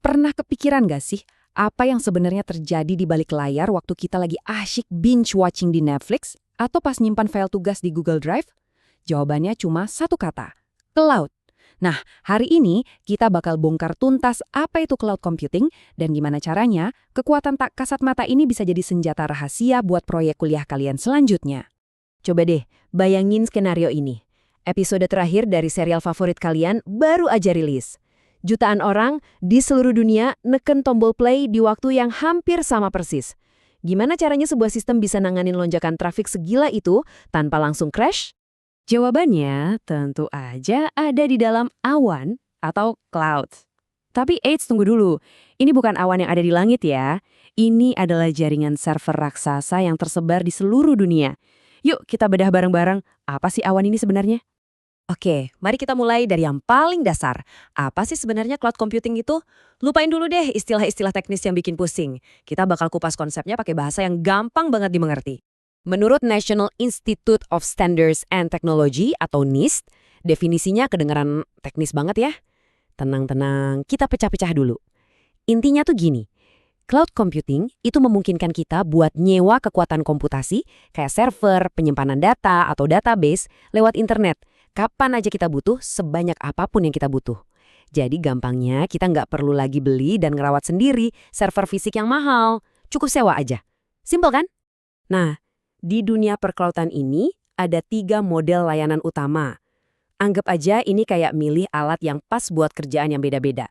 Pernah kepikiran gak sih apa yang sebenarnya terjadi di balik layar waktu kita lagi asyik binge watching di Netflix atau pas nyimpan file tugas di Google Drive? Jawabannya cuma satu kata, cloud. Nah, hari ini kita bakal bongkar tuntas apa itu cloud computing dan gimana caranya kekuatan tak kasat mata ini bisa jadi senjata rahasia buat proyek kuliah kalian selanjutnya. Coba deh, bayangin skenario ini. Episode terakhir dari serial favorit kalian baru aja rilis. Jutaan orang di seluruh dunia neken tombol play di waktu yang hampir sama persis. Gimana caranya sebuah sistem bisa nanganin lonjakan trafik segila itu tanpa langsung crash? Jawabannya tentu aja ada di dalam awan atau cloud. Tapi tunggu dulu. Ini bukan awan yang ada di langit ya. Ini adalah jaringan server raksasa yang tersebar di seluruh dunia. Yuk kita bedah bareng-bareng, apa sih awan ini sebenarnya? Oke, mari kita mulai dari yang paling dasar. Apa sih sebenarnya cloud computing itu? Lupain dulu deh istilah-istilah teknis yang bikin pusing. Kita bakal kupas konsepnya pakai bahasa yang gampang banget dimengerti. Menurut National Institute of Standards and Technology atau NIST, definisinya kedengaran teknis banget ya. Tenang-tenang, kita pecah-pecah dulu. Intinya tuh gini, cloud computing itu memungkinkan kita buat nyewa kekuatan komputasi kayak server, penyimpanan data, atau database lewat internet. Kapan aja kita butuh, sebanyak apapun yang kita butuh. Jadi gampangnya kita nggak perlu lagi beli dan ngerawat sendiri server fisik yang mahal. Cukup sewa aja. Simpel kan? Nah, di dunia percloudan ini ada 3 model layanan utama. Anggap aja ini kayak milih alat yang pas buat kerjaan yang beda-beda.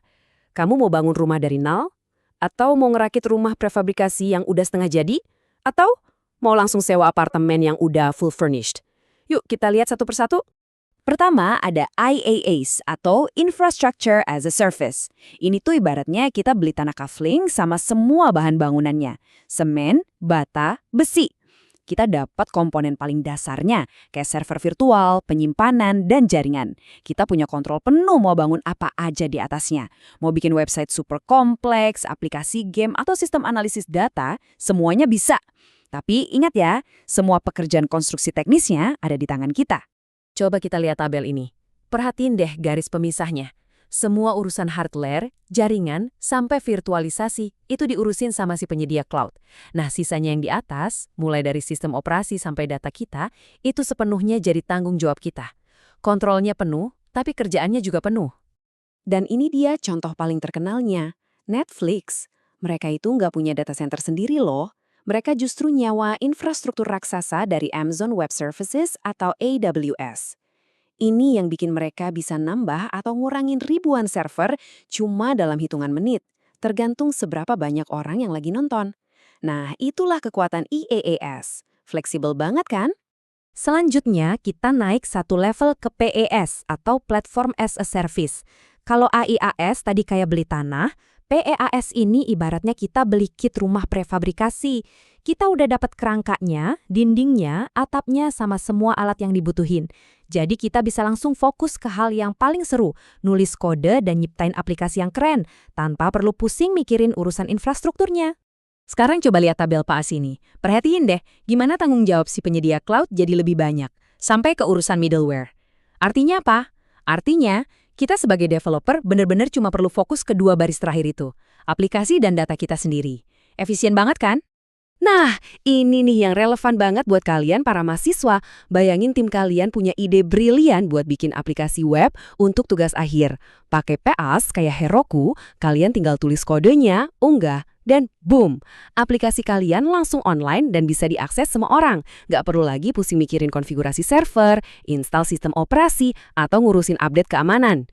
Kamu mau bangun rumah dari nol? Atau mau ngerakit rumah prefabrikasi yang udah setengah jadi? Atau mau langsung sewa apartemen yang udah full furnished? Yuk kita lihat satu persatu. Pertama ada IaaS atau Infrastructure as a Service. Ini tuh ibaratnya kita beli tanah kafling sama semua bahan bangunannya. Semen, bata, besi. Kita dapat komponen paling dasarnya, kayak server virtual, penyimpanan, dan jaringan. Kita punya kontrol penuh mau bangun apa aja di atasnya. Mau bikin website super kompleks, aplikasi game, atau sistem analisis data, semuanya bisa. Tapi ingat ya, semua pekerjaan konstruksi teknisnya ada di tangan kita. Coba kita lihat tabel ini. Perhatiin deh garis pemisahnya. Semua urusan hardware, jaringan, sampai virtualisasi itu diurusin sama si penyedia cloud. Nah, sisanya yang di atas, mulai dari sistem operasi sampai data kita, itu sepenuhnya jadi tanggung jawab kita. Kontrolnya penuh, tapi kerjaannya juga penuh. Dan ini dia contoh paling terkenalnya, Netflix. Mereka itu nggak punya data center sendiri loh. Mereka justru nyewa infrastruktur raksasa dari Amazon Web Services atau AWS. Ini yang bikin mereka bisa nambah atau ngurangin ribuan server cuma dalam hitungan menit, tergantung seberapa banyak orang yang lagi nonton. Nah, itulah kekuatan IaaS. Fleksibel banget kan? Selanjutnya, kita naik satu level ke PaaS atau Platform as a Service. Kalau IaaS tadi kayak beli tanah, PaaS ini ibaratnya kita beli kit rumah prefabrikasi. Kita udah dapat kerangkanya, dindingnya, atapnya, sama semua alat yang dibutuhin. Jadi kita bisa langsung fokus ke hal yang paling seru, nulis kode dan nyiptain aplikasi yang keren, tanpa perlu pusing mikirin urusan infrastrukturnya. Sekarang coba lihat tabel PaaS ini. Perhatiin deh, gimana tanggung jawab si penyedia cloud jadi lebih banyak, sampai ke urusan middleware. Artinya apa? Artinya, kita sebagai developer benar-benar cuma perlu fokus ke 2 baris terakhir itu, aplikasi dan data kita sendiri. Efisien banget kan? Nah, ini nih yang relevan banget buat kalian para mahasiswa. Bayangin tim kalian punya ide brilian buat bikin aplikasi web untuk tugas akhir. Pakai PaaS kayak Heroku, kalian tinggal tulis kodenya, unggah, dan boom! Aplikasi kalian langsung online dan bisa diakses semua orang. Nggak perlu lagi pusing mikirin konfigurasi server, install sistem operasi, atau ngurusin update keamanan.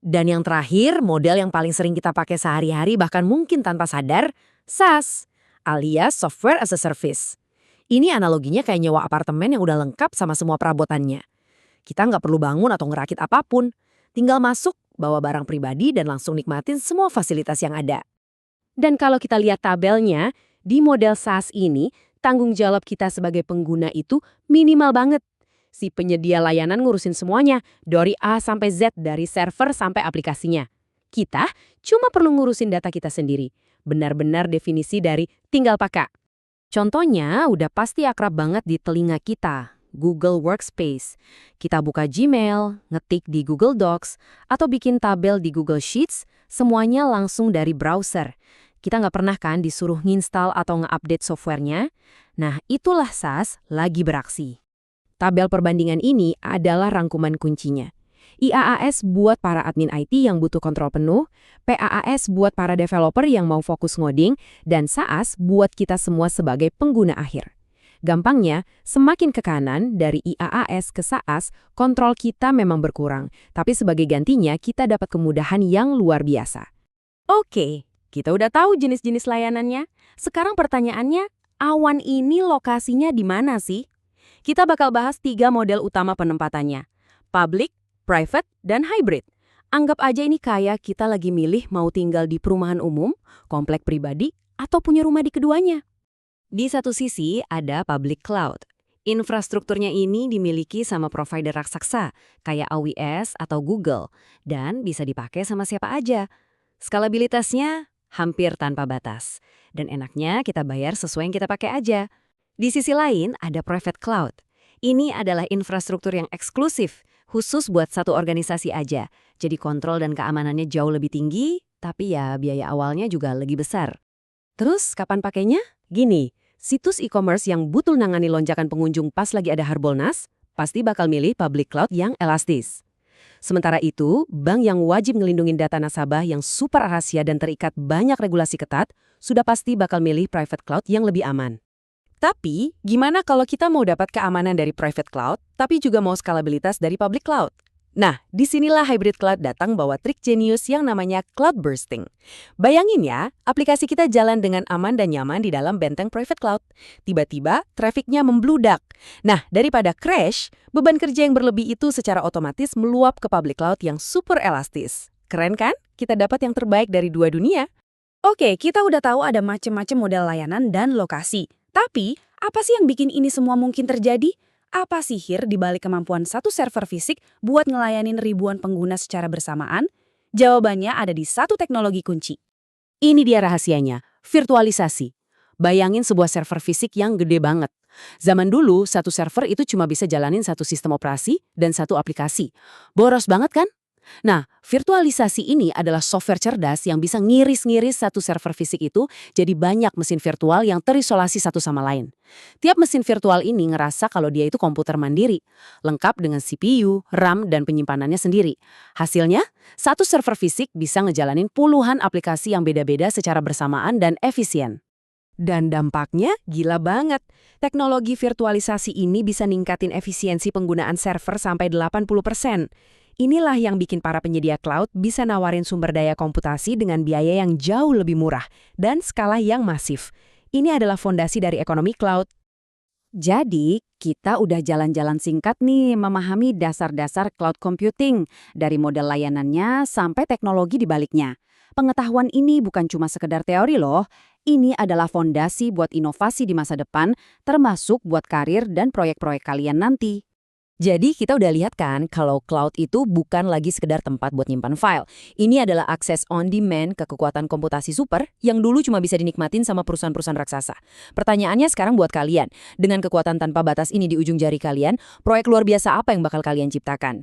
Dan yang terakhir, model yang paling sering kita pakai sehari-hari bahkan mungkin tanpa sadar, SaaS. Alias Software as a Service. Ini analoginya kayak nyewa apartemen yang udah lengkap sama semua perabotannya. Kita nggak perlu bangun atau ngerakit apapun. Tinggal masuk, bawa barang pribadi, dan langsung nikmatin semua fasilitas yang ada. Dan kalau kita lihat tabelnya, di model SaaS ini, tanggung jawab kita sebagai pengguna itu minimal banget. Si penyedia layanan ngurusin semuanya, dari A sampai Z, dari server sampai aplikasinya. Kita cuma perlu ngurusin data kita sendiri. Benar-benar definisi dari tinggal pakai. Contohnya udah pasti akrab banget di telinga kita, Google Workspace. Kita buka Gmail, ngetik di Google Docs, atau bikin tabel di Google Sheets, Semuanya langsung dari browser. Kita nggak pernah kan disuruh nginstal atau nge-update softwarenya? Nah, itulah SaaS lagi beraksi. Tabel perbandingan ini adalah rangkuman kuncinya. IaaS buat para admin IT yang butuh kontrol penuh, PaaS buat para developer yang mau fokus ngoding, dan SaaS buat kita semua sebagai pengguna akhir. Gampangnya, semakin ke kanan dari IaaS ke SaaS, kontrol kita memang berkurang, tapi sebagai gantinya kita dapat kemudahan yang luar biasa. Oke, kita udah tahu jenis-jenis layanannya. Sekarang pertanyaannya, awan ini lokasinya di mana sih? Kita bakal bahas 3 model utama penempatannya. Public, private, dan hybrid. Anggap aja ini kayak kita lagi milih mau tinggal di perumahan umum, komplek pribadi, atau punya rumah di keduanya. Di satu sisi ada public cloud. Infrastrukturnya ini dimiliki sama provider raksasa, kayak AWS atau Google, dan bisa dipakai sama siapa aja. Skalabilitasnya hampir tanpa batas. Dan enaknya kita bayar sesuai yang kita pakai aja. Di sisi lain ada private cloud. Ini adalah infrastruktur yang eksklusif, khusus buat satu organisasi aja. Jadi kontrol dan keamanannya jauh lebih tinggi, tapi ya biaya awalnya juga lebih besar. Terus kapan pakainya? Gini, situs e-commerce yang butuh nangani lonjakan pengunjung pas lagi ada Harbolnas, pasti bakal milih public cloud yang elastis. Sementara itu, bank yang wajib ngelindungin data nasabah yang super rahasia dan terikat banyak regulasi ketat, sudah pasti bakal milih private cloud yang lebih aman. Tapi, gimana kalau kita mau dapat keamanan dari private cloud, tapi juga mau skalabilitas dari public cloud? Nah, disinilah hybrid cloud datang bawa trik jenius yang namanya cloud bursting. Bayangin ya, aplikasi kita jalan dengan aman dan nyaman di dalam benteng private cloud. Tiba-tiba, trafficnya membludak. Nah, daripada crash, beban kerja yang berlebih itu secara otomatis meluap ke public cloud yang super elastis. Keren kan? Kita dapat yang terbaik dari dua dunia. Oke, kita udah tahu ada macam-macam model layanan dan lokasi. Tapi, apa sih yang bikin ini semua mungkin terjadi? Apa sihir di balik kemampuan satu server fisik buat ngelayanin ribuan pengguna secara bersamaan? Jawabannya ada di satu teknologi kunci. Ini dia rahasianya, virtualisasi. Bayangin sebuah server fisik yang gede banget. Zaman dulu, satu server itu cuma bisa jalanin satu sistem operasi dan satu aplikasi. Boros banget kan? Nah, virtualisasi ini adalah software cerdas yang bisa ngiris-ngiris satu server fisik itu jadi banyak mesin virtual yang terisolasi satu sama lain. Tiap mesin virtual ini ngerasa kalau dia itu komputer mandiri, lengkap dengan CPU, RAM, dan penyimpanannya sendiri. Hasilnya, satu server fisik bisa ngejalanin puluhan aplikasi yang beda-beda secara bersamaan dan efisien. Dan dampaknya gila banget. Teknologi virtualisasi ini bisa ningkatin efisiensi penggunaan server sampai 80%. Inilah yang bikin para penyedia cloud bisa nawarin sumber daya komputasi dengan biaya yang jauh lebih murah dan skala yang masif. Ini adalah fondasi dari ekonomi cloud. Jadi, kita udah jalan-jalan singkat nih memahami dasar-dasar cloud computing, dari model layanannya sampai teknologi di baliknya. Pengetahuan ini bukan cuma sekedar teori loh, ini adalah fondasi buat inovasi di masa depan, termasuk buat karir dan proyek-proyek kalian nanti. Jadi kita udah lihat kan kalau cloud itu bukan lagi sekedar tempat buat nyimpan file. Ini adalah akses on demand ke kekuatan komputasi super yang dulu cuma bisa dinikmatin sama perusahaan-perusahaan raksasa. Pertanyaannya sekarang buat kalian, dengan kekuatan tanpa batas ini di ujung jari kalian, proyek luar biasa apa yang bakal kalian ciptakan?